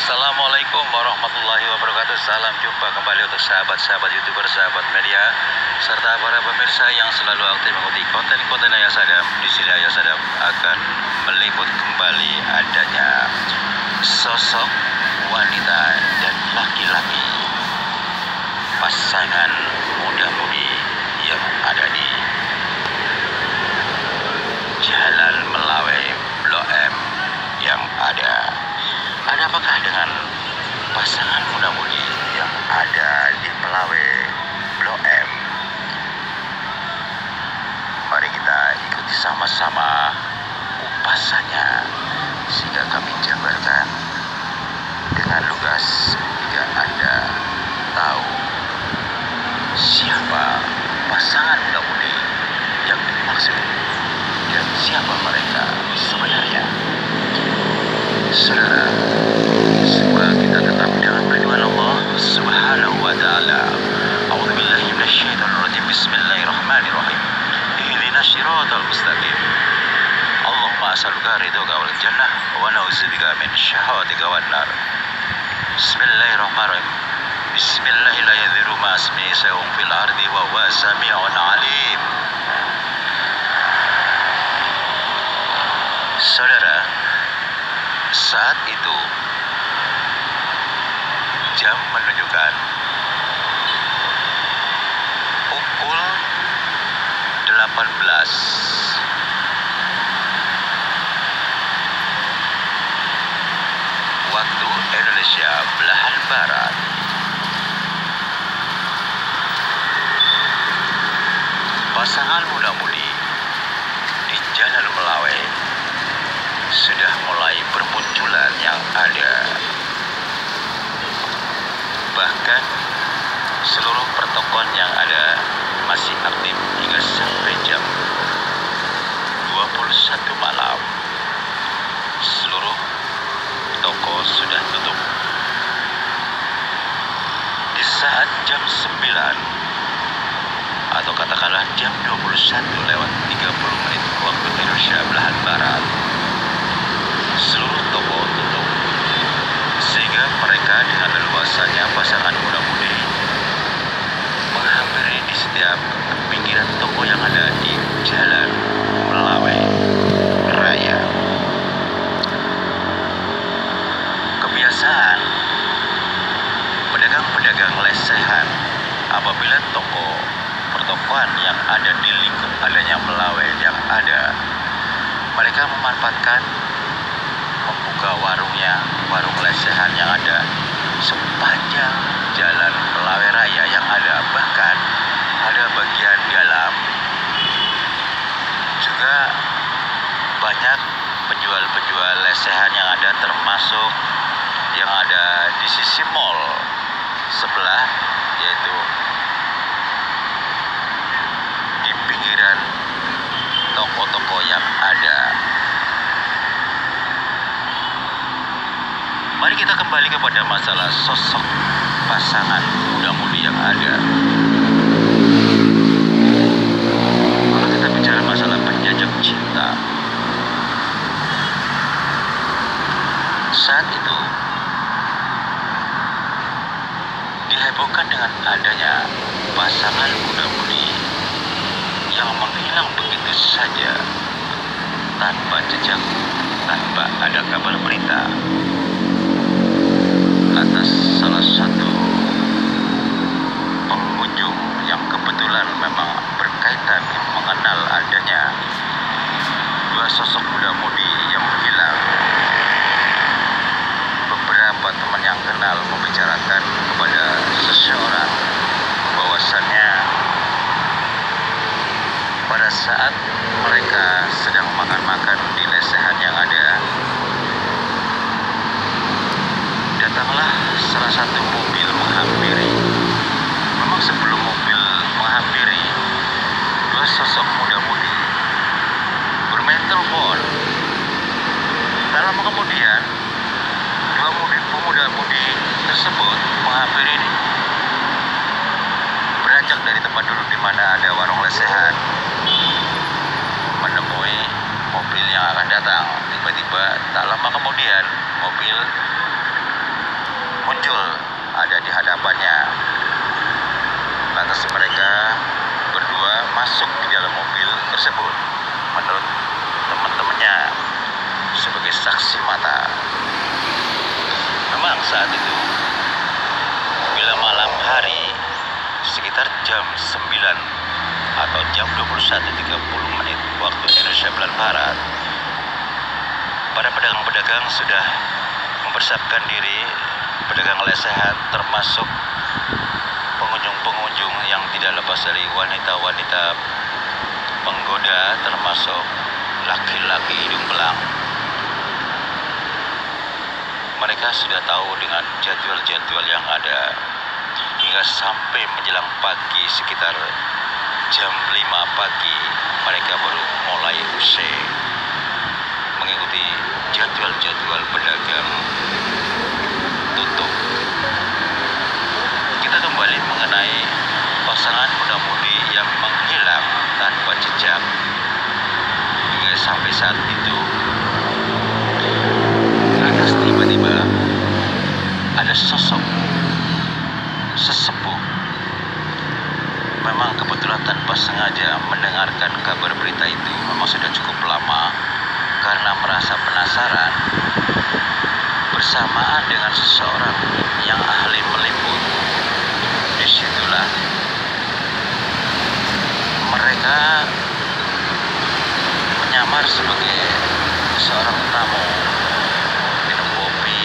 Assalamualaikum warahmatullahi wabarakatuh. Salam jumpa kembali untuk sahabat-sahabat YouTuber, sahabat media, serta para pemirsa yang selalu aktif mengikuti konten-konten Ayah Sadam. Di sini Ayah Sadam akan meliput kembali adanya sosok wanita dan laki-laki, pasangan muda-mudi yang ada di Jalan Melawai Blok M yang ada. Ada apakah dengan pasangan muda-mudi yang ada di Melawai Blok M? Mari kita ikuti sama-sama kupasannya sehingga kami jabarkan dengan lugas jika Anda tahu siapa pasangan muda-mudi yang dimaksud dan siapa mereka sebenarnya. Saudara, semoga kita tetap dalam lindungan Allah Subhanahu wa ta'ala. A'udzubillahi minasyaitonir rajim. Bismillahirrahmanirrahim. Ihdinas shiratal mustaqim. Allahumma as'aluka ridhoka wal jannah wa na'udzubika min syahwatika wan nar. Bismillahirrahmanirrahim. Bismillahi la yadhiru ma ismihi shay'un fil ardi wa huwa sami'un 'alim. Saudara, saat itu jam menunjukkan pukul 18 waktu Indonesia belahan barat. Pasangan muda-mudi di Jalan Melawai sudah mulai bermunculan yang ada. Bahkan seluruh pertokoan yang ada masih aktif hingga sampai jam 21 malam. Seluruh toko sudah tutup. Di saat jam 9 atau katakanlah jam 21:30 waktu Indonesia belahan barat, seluruh toko tutup, sehingga mereka dengan leluasanya pasangan muda-mudi menghampiri di setiap pinggiran toko yang ada di Jalan Melawai Raya. Kebiasaan pedagang-pedagang lesehan apabila toko pertokoan yang ada di lingkup adanya Melawai yang ada, mereka memanfaatkan membuka warungnya, warung lesehan yang ada sepanjang Jalan Melawai Raya yang ada. Bahkan ada bagian dalam juga banyak penjual-penjual lesehan yang ada, termasuk yang ada di sisi mall sebelah, yaitu di pinggiran toko-toko yang ada. Mari kita kembali kepada masalah sosok pasangan muda-mudi yang ada. Kalau kita bicara masalah penjajah cinta, saat itu dihebohkan dengan adanya pasangan muda-mudi yang menghilang begitu saja tanpa jejak, tanpa ada kabar berita, atas salah satu pengunjung yang kebetulan memang berkaitan mengenal adanya dua sosok muda-mudi yang menghilang. Beberapa teman yang kenal membicarakan kepada seseorang bahwasannya pada saat mereka sedang makan-makan di lesehan yang ada, datanglah salah satu mobil menghampiri. Memang sebelum mobil menghampiri, dua sosok muda-mudi bermain telepon. Tak lama kemudian, dua pemuda-mudi tersebut menghampiri, beranjak dari tempat duduk di mana ada warung lesehan, menemui mobil yang akan datang. Tiba-tiba tak lama kemudian mobil muncul ada di hadapannya. Lantas mereka berdua masuk di dalam mobil tersebut. Menurut teman-temannya sebagai saksi mata, memang saat itu bila malam hari sekitar jam 9 atau jam 21.30 waktu Indonesia Barat, para pedagang-pedagang sudah mempersiapkan diri, pedagang lesehan termasuk pengunjung-pengunjung yang tidak lepas dari wanita-wanita penggoda, termasuk laki-laki hidung belang. Mereka sudah tahu dengan jadwal-jadwal yang ada, hingga sampai menjelang pagi sekitar jam 5 pagi mereka baru mulai usai mengikuti jadwal-jadwal pedagang tutup. Kita kembali mengenai pasangan muda-mudi yang menghilang tanpa jejak hingga sampai saat itu. Lantas tiba-tiba ada sosok sesepuh, memang kebetulan tanpa sengaja mendengarkan kabar berita itu, memang sudah cukup lama, karena merasa penasaran bersamaan dengan seseorang yang ahli meliput. Disitulah mereka menyamar sebagai seorang tamu, minum kopi,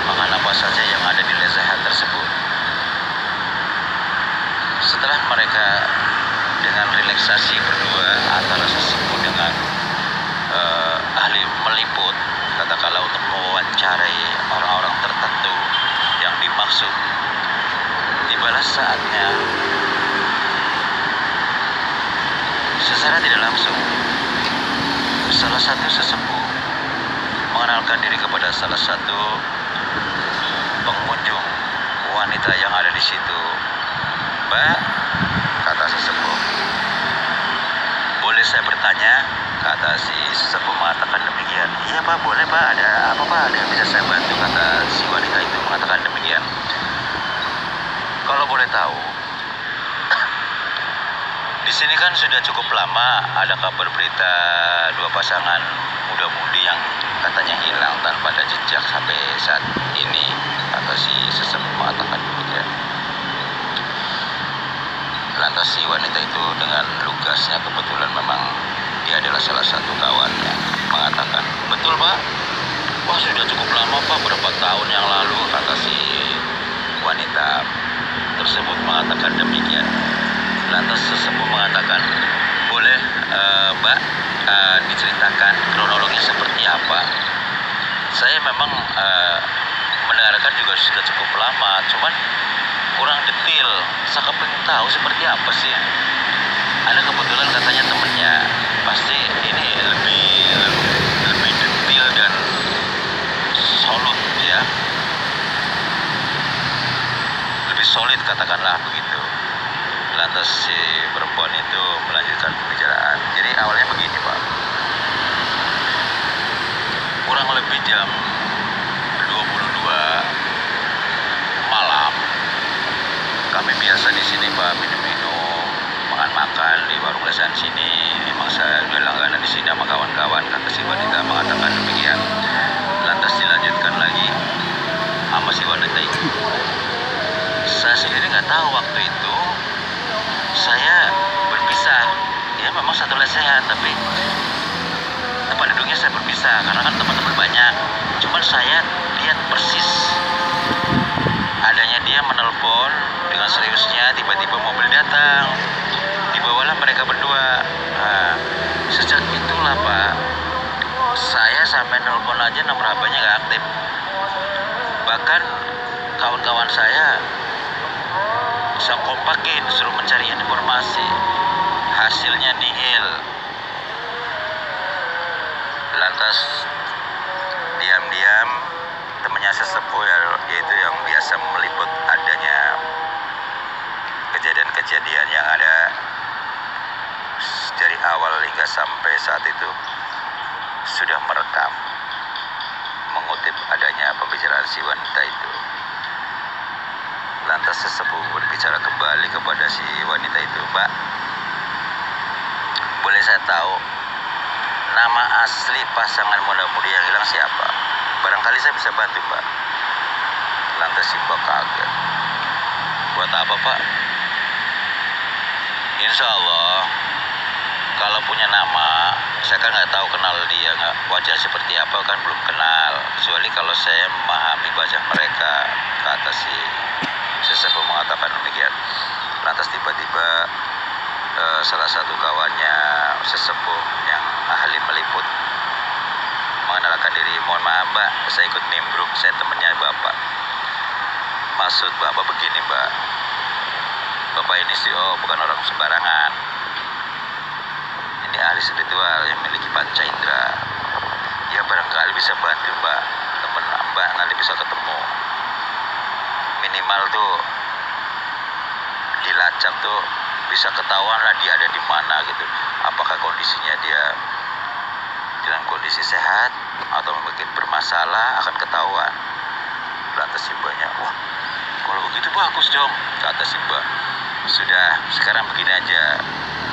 makan apa saja yang ada di lesehan tersebut. Setelah mereka dengan relaksasi berdua antara sesepuh dengan ahli meliput, katakanlah untuk mewawancarai orang-orang tertentu yang dimaksud, tibalah saatnya secara tidak langsung salah satu sesepuh mengenalkan diri kepada salah satu pengunjung wanita yang ada di situ. "Mbak," kata sesepuh, "boleh saya bertanya?" Kata si sesepuh mengatakan demikian. "Iya Pak, boleh Pak, ada apa Pak? Ada yang bisa saya bantu?" Kata si wanita itu mengatakan demikian. "Kalau boleh tahu, di sini kan sudah cukup lama ada kabar berita dua pasangan muda-mudi yang katanya hilang tanpa ada jejak sampai saat ini," kata si sesepuh mengatakan demikian. Lantas si wanita itu dengan lugasnya, kebetulan memang dia adalah salah satu kawannya, mengatakan, "Betul Pak, wah sudah cukup lama Pak, berapa tahun yang lalu," kata si wanita tersebut mengatakan demikian. Lantas sesepuh mengatakan, "Boleh Mbak diceritakan kronologinya seperti apa? Saya memang mendengarkan juga sudah cukup lama, cuman kurang detail. Saya pengen tahu seperti apa sih. Ada kebetulan katanya temennya, pasti ini lebih detail dan solid ya, lebih solid katakanlah begitu." Lantas si perempuan itu melanjutkan pembicaraan. Jadi awalnya begini Pak, kurang lebih jam 22 malam, kami biasa di sini Pak minum-minum, makan-makan di warung lesehan sini. Memang saya udah langganan di sini sama kawan-kawan, kata si wanita mengatakan demikian. Lantas dilanjutkan lagi sama si wanita itu, "Saya sendiri nggak tahu waktu itu saya berpisah. Ya memang satu lesehan, tapi tempat duduknya saya berpisah karena kan teman-teman banyak. Cuman saya lihat persis adanya dia menelpon dengan seriusnya, tiba-tiba mobil datang, dibawalah mereka berdua. Nah, sejak itulah Pak, saya sampai nelpon aja nomor HP-nya nggak aktif. Bahkan kawan-kawan saya saya kompakin suruh mencari informasi, hasilnya nihil." Lantas diam-diam temannya sesepuh yaitu yang biasa meliput adanya kejadian-kejadian yang ada dari awal hingga sampai saat itu, sudah merekam, mengutip adanya pembicaraan si wanita itu. Lantas sesepuh berbicara kembali kepada si wanita itu, Mbak, boleh saya tahu nama asli pasangan muda-mudi yang hilang siapa? Barangkali saya bisa bantu, Mbak. Lantas si Mbak kaget. Buat apa, Pak? Insya Allah, kalau punya nama, saya kan nggak tahu kenal dia, nggak wajah seperti apa kan belum kenal. Kecuali kalau saya memahami wajah mereka, kata si sesepuh mengatakan demikian. Lantas tiba-tiba salah satu kawannya sesepuh yang ahli meliput mengenalkan diri. Mohon maaf, Mbak, saya ikut nimbrung, saya temannya Bapak. Maksud Bapak begini, Mbak. Bapak ini bukan orang sembarangan. Ini ahli spiritual yang memiliki panca indera. Ya barangkali bisa bantu, Mbak. Teman Mbak nanti bisa ketemu. Minimal tuh dilacak tuh bisa ketahuan lah dia ada di mana gitu. Apakah kondisinya dia dalam kondisi sehat atau mungkin bermasalah, akan ketahuan. Lantas si Mbaknya, wah kalau begitu bagus dong, kata si Mbak. Sudah, sekarang begini aja.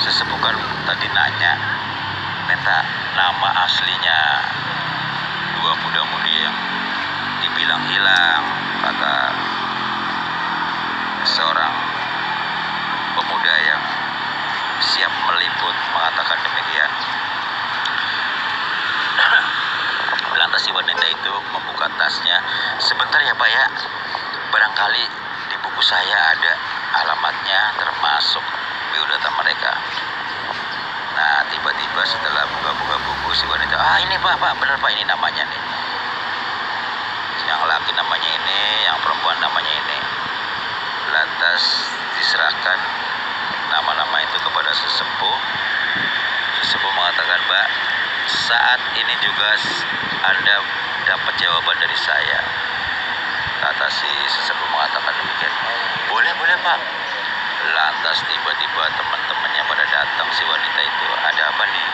Sesepuh kan tadi nanya, minta nama aslinya dua muda-mudi yang dibilang hilang, kata seorang pemuda yang siap meliput mengatakan demikian. Lantas si wanita itu membuka tasnya. Sebentar ya Pak ya, barangkali di buku saya ada alamatnya termasuk biodata mereka. Nah tiba-tiba setelah buka-buka buku si wanita, ini Pak, bener Pak, ini namanya nih. Yang laki namanya ini, yang perempuan namanya ini. Lantas diserahkan nama-nama itu kepada sesepuh. Sesepuh mengatakan, Mbak, saat ini juga Anda dapat jawaban dari saya. Kata si sesepuh mengatakan demikian. Boleh Pak. Lantas tiba-tiba teman-temannya pada datang si wanita itu. Ada apa nih?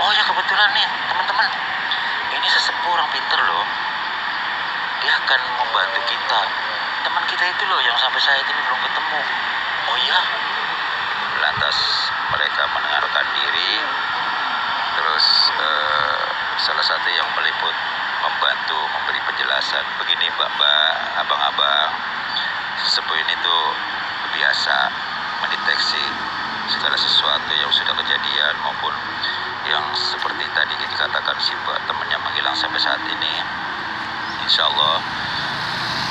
Oh ya kebetulan nih teman-teman, ini sesepuh orang pinter loh. Dia akan membantu kita. Teman kita itu loh yang sampai saat ini belum ketemu. Oh ya. Lantas mereka mendengarkan diri. Terus salah satu yang meliput membantu memberi penjelasan. Begini Mbak-mbak, abang-abang, sesepuh ini tuh biasa mendeteksi segala sesuatu yang sudah kejadian maupun yang seperti tadi dikatakan si Mbak temannya menghilang sampai saat ini. Insya Allah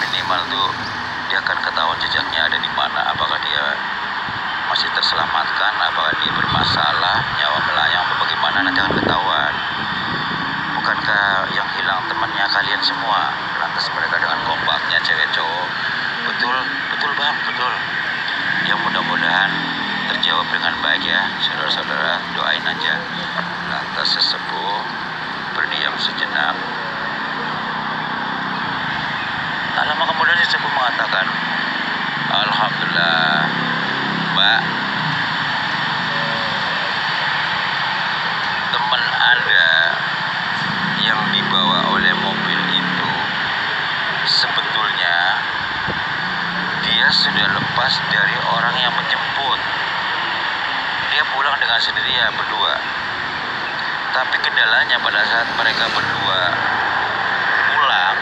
minimal tuh dia akan ketahuan jejaknya ada di mana. Apakah dia masih terselamatkan, apakah dia bermasalah, nyawa melayang atau bagaimana, nanti akan ketahuan. Bukankah yang hilang temannya kalian semua? Lantas mereka dengan kompaknya cewek cowok. Betul bang, betul. Ya mudah-mudahan terjawab dengan baik ya, saudara-saudara, doain aja. Lantas sesepuh berdiam sejenak. Tak lama kemudian sesepuh mengatakan, Alhamdulillah, Mbak, teman Anda yang dibawa oleh mobil itu sebetulnya dia sudah lepas dari orang yang menjemput. Dia pulang dengan sendirian berdua. Tapi kendalanya pada saat mereka berdua pulang,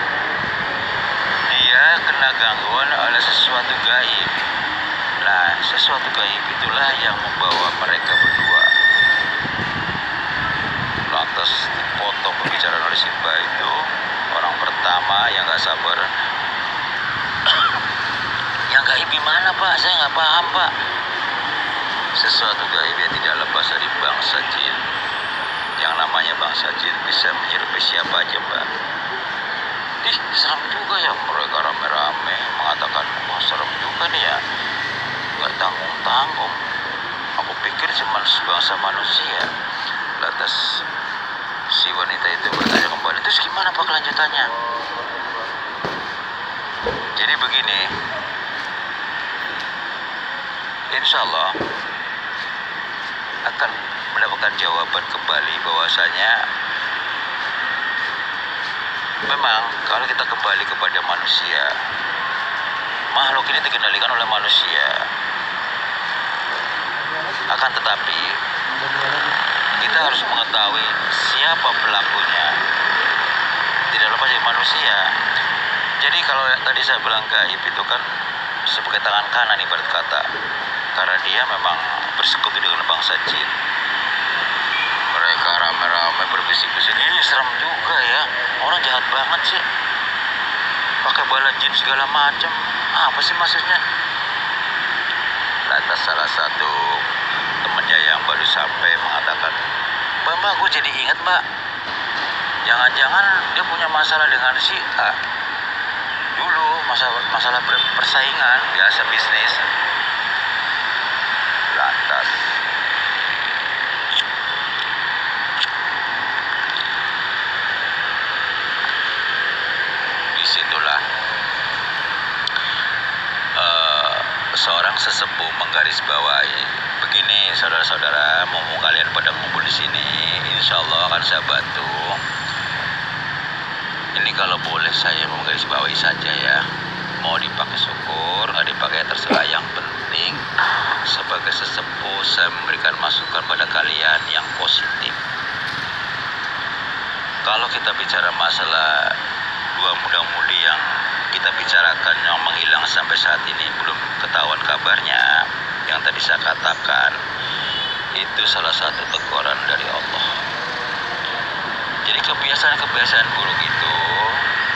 dia kena gangguan oleh sesuatu gaib. Nah, sesuatu gaib itulah yang membawa mereka berdua. Lantas dipotong pembicaraan oleh si Mbak itu. Orang pertama yang gak sabar. Yang gaib gimana Pak? Saya gak paham Pak. Sesuatu gaib yang tidak lepas dari bangsa jin. Yang namanya bangsa jin bisa menyerupai siapa aja Mbak. Serem juga ya, mereka rame-rame mengatakan, wah serem juga nih ya, gak tanggung-tanggung. Aku pikir cuma sebangsa manusia. Lantas si wanita itu bertanya kembali, terus gimana Pak kelanjutannya? Jadi begini, insya Allah akan mendapatkan jawaban kembali bahwasanya memang kalau kita kembali kepada manusia, makhluk ini dikendalikan oleh manusia. Akan tetapi kita harus mengetahui siapa pelakunya. Tidak lepas dari manusia. Jadi kalau tadi saya bilang gaib itu kan sebagai tangan kanan ibarat kata, karena dia memang bersekutu dengan bangsa jin. Mereka rame-rame berbisik-bisik, ini serem juga ya, orang jahat banget sih, pakai bala jin segala macam, apa sih maksudnya? Lantas salah satu temannya yang baru sampai mengatakan, Mbak, gue jadi ingat Mbak, jangan-jangan dia punya masalah dengan si A. Dulu masalah persaingan, biasa bisnis. Lantas disitulah seorang sesepuh menggarisbawahi, begini saudara-saudara, mau kalian pada ngumpul di sini, insya Allah akan saya bantu. Ini kalau boleh saya menggarisbawahi saja ya, mau dipakai syukur, nggak dipakai terserah. Yang penting sebagai sesepuh saya memberikan masukan pada kalian yang positif. Kalau kita bicara masalah dua muda-mudi yang kita bicarakan yang menghilang sampai saat ini belum ketahuan kabarnya, yang tadi saya katakan itu salah satu teguran dari Allah. Jadi kebiasaan-kebiasaan buruk itu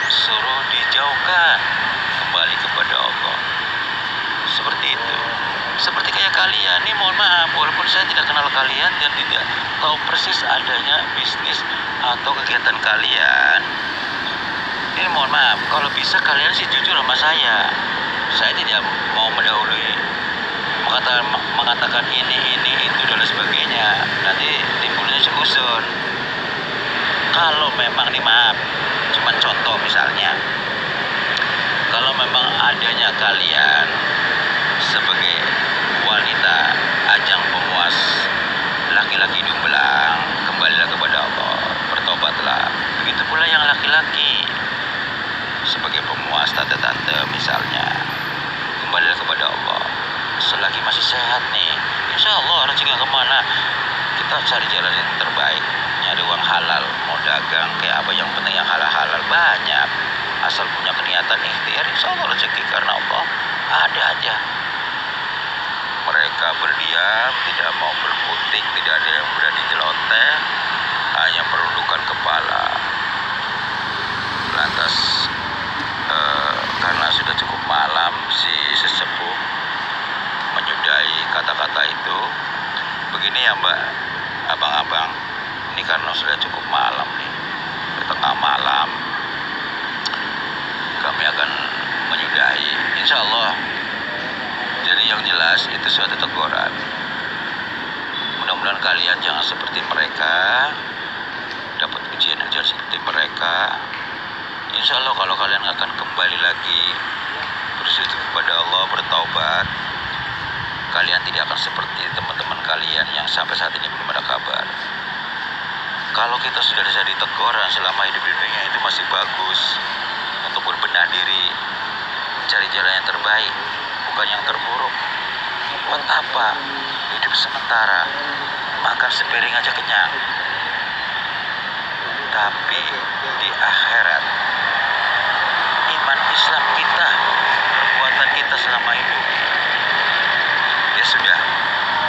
suruh dijauhkan, kembali kepada Allah. Seperti itu. Seperti kayak kalian, ini mohon maaf, walaupun saya tidak kenal kalian dan tidak tahu persis adanya bisnis atau kegiatan kalian, ini mohon maaf, kalau bisa kalian sih jujur sama saya. Saya tidak mau mendahului mengatakan ini itu dan sebagainya. Nanti timbulnya sekusun. Kalau memang nih maaf, cuma contoh misalnya, kalau memang adanya kalian sebagai wanita ajang pemuas laki-laki dumbelang, kembalilah kepada Allah, bertobatlah. Begitu pula yang laki-laki sebagai pemuas tante-tante misalnya, kembalilah kepada Allah. Selagi masih sehat nih, insya Allah rezeki kemana, kita cari jalan yang terbaik, nyari uang halal, mau dagang kayak apa, yang penting yang halal-halal banyak, asal punya keniatan ikhtiar, insya Allah rezeki karena Allah ada aja. Mereka berdiam, tidak mau berkutik, tidak ada yang berani jeloteh, hanya merundukkan kepala. Lantas karena sudah cukup malam, si sesepuh menyudahi kata-kata itu. Begini ya Mbak, abang-abang, ini karena sudah cukup malam nih, tengah malam, kami akan menyudahi, insya Allah. Jadi yang jelas itu suatu teguran. Mudah-mudahan kalian jangan seperti mereka, dapat ujian seperti mereka. Insya Allah kalau kalian akan kembali lagi bersujud kepada Allah, bertaubat, kalian tidak akan seperti teman-teman kalian yang sampai saat ini belum ada kabar. Kalau kita sudah jadi teguran selama hidup di dunia, itu masih bagus untuk berbenah diri, cari jalan yang terbaik, bukan yang terburuk. Buat apa hidup sementara, makan sepiring aja kenyang, tapi di akhirat iman Islam kita, perbuatan kita selama hidup, ya sudah.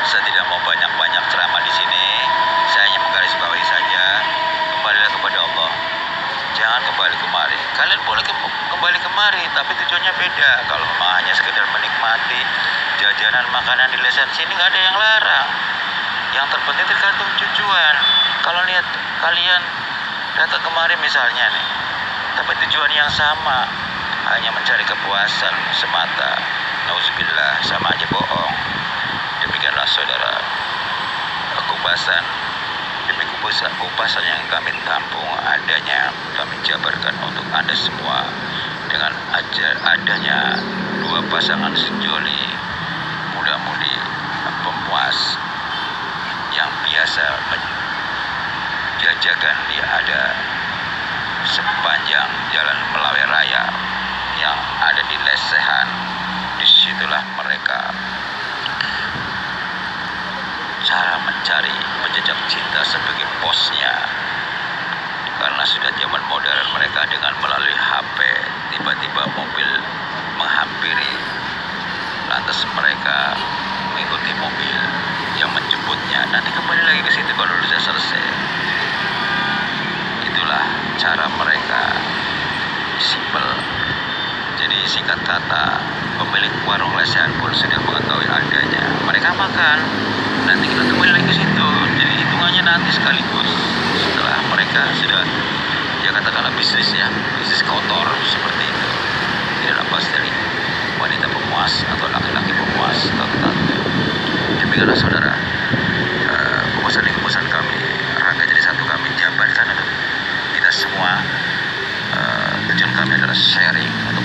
Saya tidak mau banyak-banyak ceramah di sini. Saya hanya menggarisbawahi saja, kembalilah kepada Allah. Jangan kembali kemari. Kalian boleh kembali kemari, tapi tujuannya beda. Kalau memang hanya sekedar menikmati jajanan makanan di lesen sini, nggak ada yang larang. Yang terpenting tergantung tujuan. Kalau lihat kalian datang kemari misalnya nih, tapi tujuan yang sama, hanya mencari kepuasan semata, nauzubillah, sama aja bohong. Demikianlah saudara, kupasan demi kupasan yang kami tampung adanya, kami jabarkan untuk Anda semua dengan adanya dua pasangan sejoli muda-mudi pemuas yang biasa menjajakan ada sepanjang jalan Melawai Raya yang ada di lesehan mencari menjejak cinta sebagai bosnya. Karena sudah zaman modern mereka dengan melalui HP, tiba-tiba mobil menghampiri, lantas mereka mengikuti mobil yang menjemputnya, nanti kembali lagi ke situ kalau sudah selesai. Itulah cara mereka, simpel. Jadi singkat kata, pemilik warung lesehan pun sudah mengetahui adanya. Mereka makan, nanti kita kembali lagi ke situ. Jadi hitungannya nanti sekaligus. Setelah mereka sudah, ya katakanlah bisnis kotor seperti itu. Tidak lepas dari wanita pemuas atau laki-laki pemuas atau tante. Demikianlah saudara, pesan kami, Rangga Jadi Satu kami jabarkan untuk kita semua. Tujuan kami adalah sharing untuk